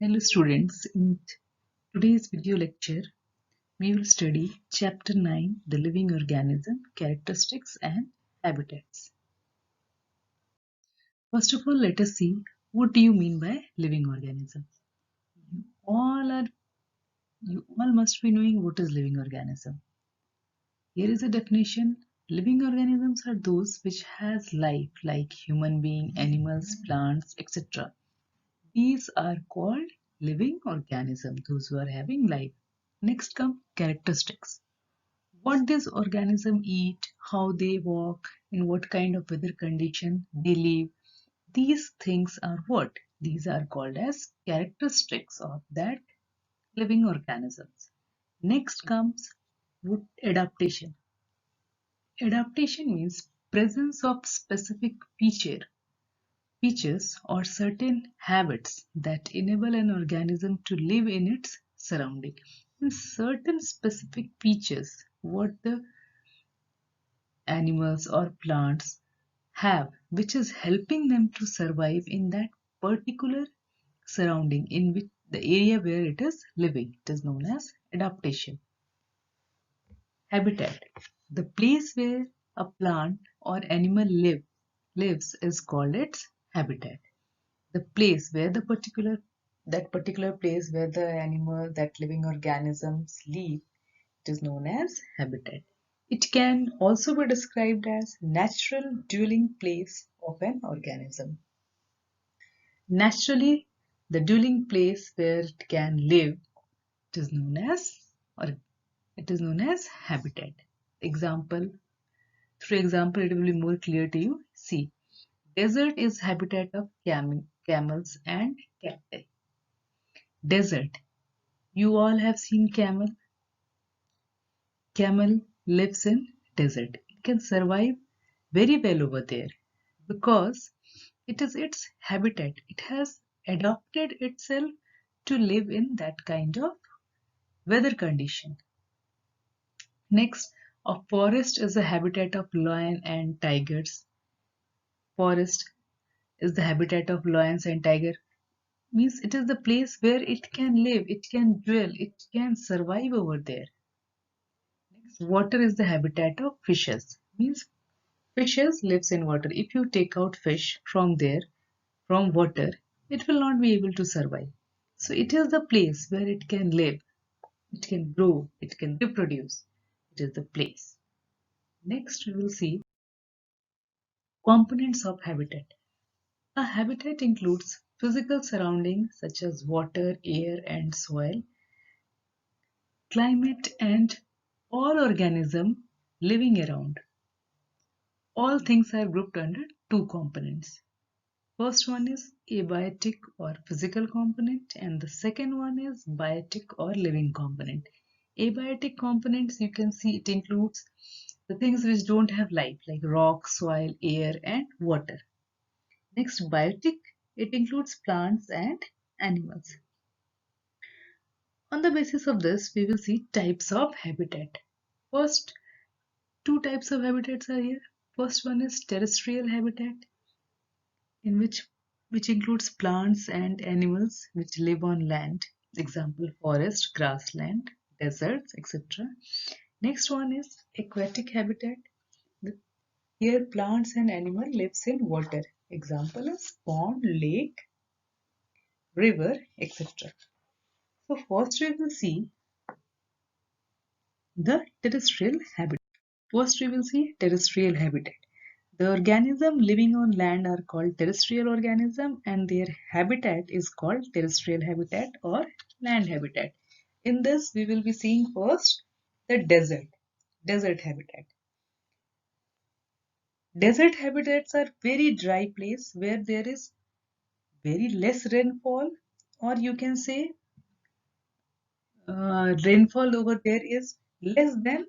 Hello students, in today's video lecture, we will study Chapter 9, The Living Organism, Characteristics and Habitats. First of all, let us see what do you mean by living organism. You all, are, you all must be knowing what is living organism. Here is a definition. Living organisms are those which has life like human being, animals, plants, etc. These are called living organisms, those who are having life. Next come characteristics. What this organism eat, how they walk, in what kind of weather condition they live. These things are what? These are called as characteristics of that living organisms. Next comes adaptation. Adaptation means presence of specific features or certain habits that enable an organism to live in its surrounding. And certain specific features what the animals or plants have, which is helping them to survive in that particular surrounding in which the area where it is living. It is known as adaptation. Habitat. The place where a plant or animal lives is called its habitat. The place where that particular place where the animal, that living organisms live, it is known as habitat. It can also be described as natural dwelling place of an organism. Naturally, the dwelling place where it can live, it is known as or it is known as habitat. Example, through example, it will be more clear to you. See, desert is habitat of camels and cacti. Desert. You all have seen camel. Camel lives in desert. It can survive very well over there because it is its habitat. It has adapted itself to live in that kind of weather condition. Next, a forest is the habitat of lion and tigers. Forest is the habitat of lions and tiger. Means it is the place where it can live, it can dwell, it can survive over there. Next, water is the habitat of fishes. Means fishes lives in water. If you take out fish from there, from water, it will not be able to survive. So it is the place where it can live, it can grow, it can reproduce. It is the place. Next, we will see components of habitat. A habitat includes physical surroundings such as water, air, and soil, climate, and all organisms living around. All things are grouped under two components. First one is abiotic or physical component, and the second one is biotic or living component. Abiotic components, you can see it includes the things which don't have life like rock, soil, air, and water. Next, biotic, it includes plants and animals. On the basis of this, we will see types of habitat. First, two types of habitats are here. First one is terrestrial habitat, in which includes plants and animals which live on land. Example, forest, grassland, deserts, etc. Next one is aquatic habitat. Here plants and animal lives in water. Example is pond, lake, river, etc. So first we will see the terrestrial habitat. First we will see terrestrial habitat. The organism living on land are called terrestrial organism and their habitat is called terrestrial habitat or land habitat. In this we will be seeing first the desert habitat. Desert habitats are very dry place where there is very less rainfall, or you can say rainfall over there is less than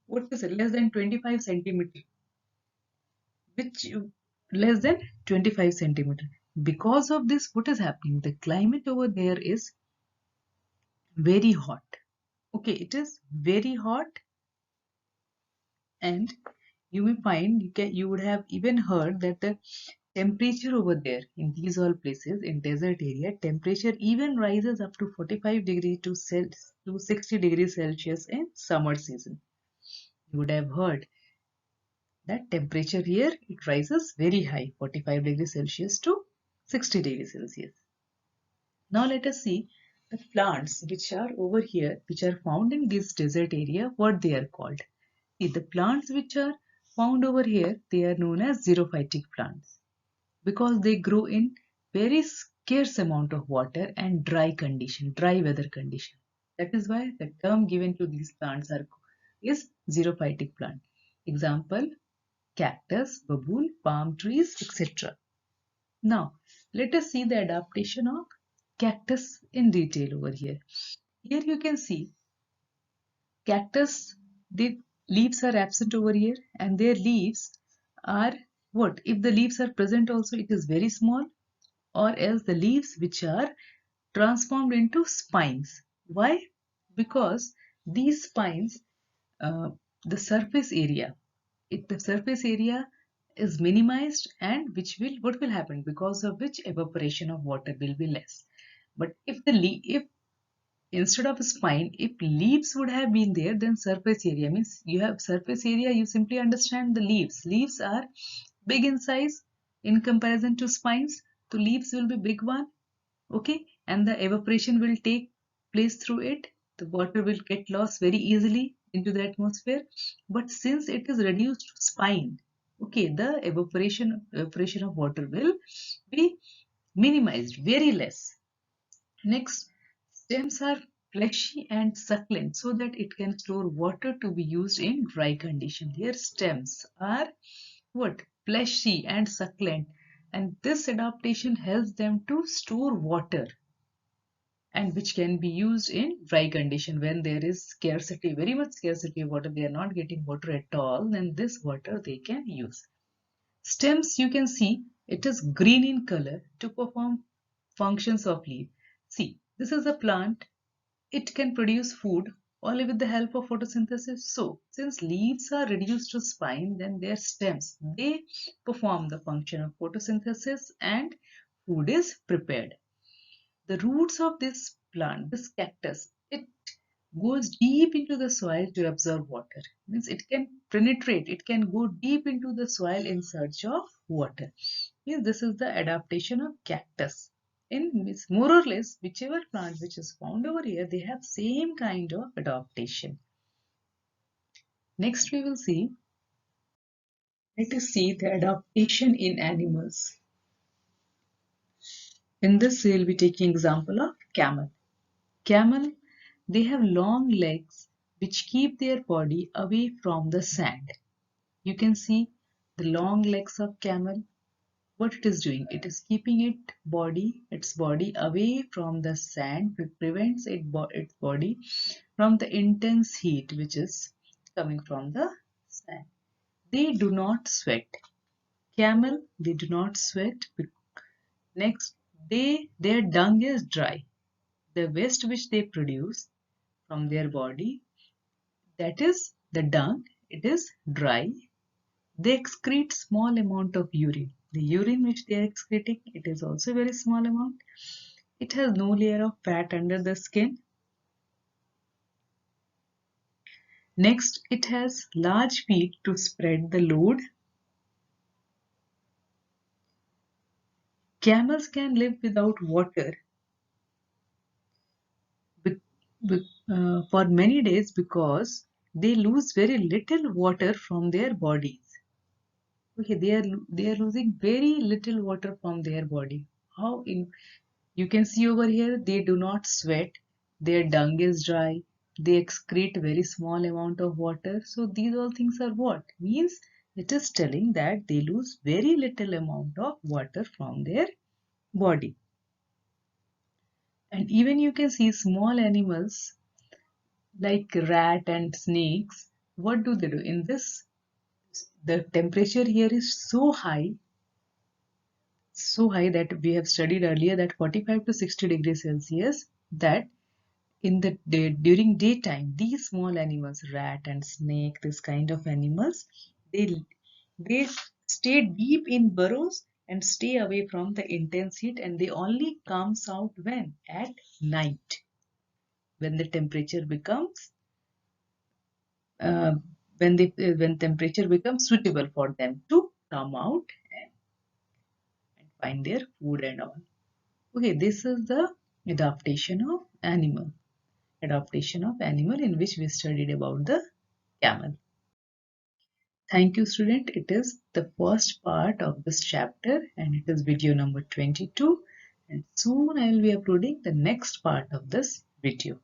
what is it less than 25 centimeter, which less than 25 centimeter. Because of this, what is happening, the climate over there is very hot. Okay, it is very hot, and you may find you would have even heard that the temperature over there in these all places in desert area, temperature even rises up to 45 degrees to 60 degrees Celsius in summer season. You would have heard that temperature here it rises very high, 45 degrees Celsius to 60 degrees Celsius. Now let us see the plants which are over here, which are found in this desert area, what they are called. See, the plants which are found over here, they are known as xerophytic plants because they grow in very scarce amount of water and dry weather condition. That is why the term given to these plants is xerophytic plant. Example, cactus, babool, palm trees, etc. Now, let us see the adaptation of cactus in detail over here. Here you can see cactus, the leaves are absent over here and their leaves are what? If the leaves are present also, it is very small, or else the leaves which are transformed into spines. Why? Because these spines, uh, the surface area, if the surface area is minimized, and which will what will happen, because of which evaporation of water will be less. But if instead of a spine, if leaves would have been there, then surface area means you have surface area, you simply understand the leaves are big in size in comparison to spines, so leaves will be big one. Okay, and the evaporation will take place through it, the water will get lost very easily into the atmosphere. But since it is reduced to spine, okay, the evaporation of water will be minimized, very less. Next, stems are fleshy and succulent so that it can store water to be used in dry condition. Here stems are what? Fleshy and succulent, and this adaptation helps them to store water, and which can be used in dry condition when there is scarcity, very much scarcity of water, they are not getting water at all, then this water they can use. Stems, you can see it is green in color to perform functions of leaf. See, this is a plant, it can produce food only with the help of photosynthesis. So since leaves are reduced to spine, then their stems, they perform the function of photosynthesis and food is prepared. The roots of this plant, this cactus, it goes deep into the soil to absorb water. Means it can penetrate, it can go deep into the soil in search of water. Means this is the adaptation of cactus. In means more or less whichever plant which is found over here, they have same kind of adaptation. Next we will see, let us see the adaptation in animals. In this we will be taking example of camel. Camel, they have long legs which keep their body away from the sand. You can see the long legs of camel. What it is doing? It is keeping its body away from the sand. It prevents its body from the intense heat which is coming from the sand. They do not sweat. Camel, they do not sweat. Next, their dung is dry. The waste which they produce from their body, that is the dung, it is dry. They excrete small amount of urine. The urine which they are excreting, it is also a very small amount. It has no layer of fat under the skin. Next, it has large feet to spread the load. Camels can live without water for many days because they lose very little water from their bodies. Okay, they are losing very little water from their body. How in You can see over here they do not sweat, their dung is dry, they excrete very small amount of water. So these all things are what? Means it is telling that they lose very little amount of water from their body. And even you can see small animals like rat and snakes. What do they do? In this, the temperature here is so high that we have studied earlier, that 45 to 60 degrees Celsius, that in the day, during daytime, these small animals, rat and snake, this kind of animals, they they stay deep in burrows and stay away from the intense heat, and they only comes out when? At night, when the temperature becomes uh, when temperature becomes suitable for them to come out and find their food and all. Okay, this is the adaptation of animal. Adaptation of animal in which we studied about the camel. Thank you, student. It is the first part of this chapter and it is video number 22. And soon I will be uploading the next part of this video.